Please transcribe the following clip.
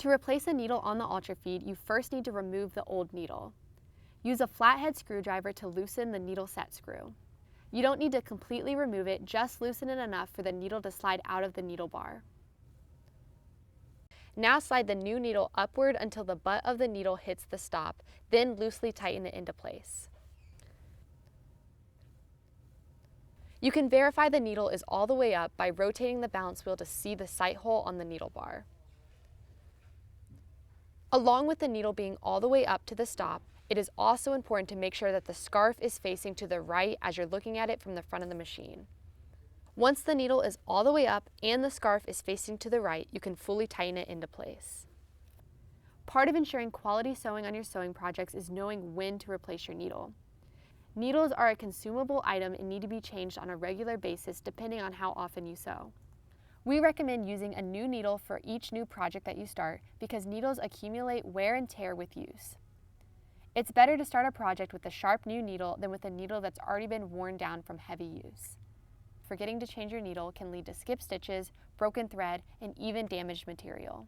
To replace a needle on the Ultrafeed, you first need to remove the old needle. Use a flathead screwdriver to loosen the needle set screw. You don't need to completely remove it, just loosen it enough for the needle to slide out of the needle bar. Now slide the new needle upward until the butt of the needle hits the stop, then loosely tighten it into place. You can verify the needle is all the way up by rotating the balance wheel to see the sight hole on the needle bar. Along with the needle being all the way up to the stop, it is also important to make sure that the scarf is facing to the right as you're looking at it from the front of the machine. Once the needle is all the way up and the scarf is facing to the right, you can fully tighten it into place. Part of ensuring quality sewing on your sewing projects is knowing when to replace your needle. Needles are a consumable item and need to be changed on a regular basis depending on how often you sew. We recommend using a new needle for each new project that you start because needles accumulate wear and tear with use. It's better to start a project with a sharp new needle than with a needle that's already been worn down from heavy use. Forgetting to change your needle can lead to skip stitches, broken thread, and even damaged material.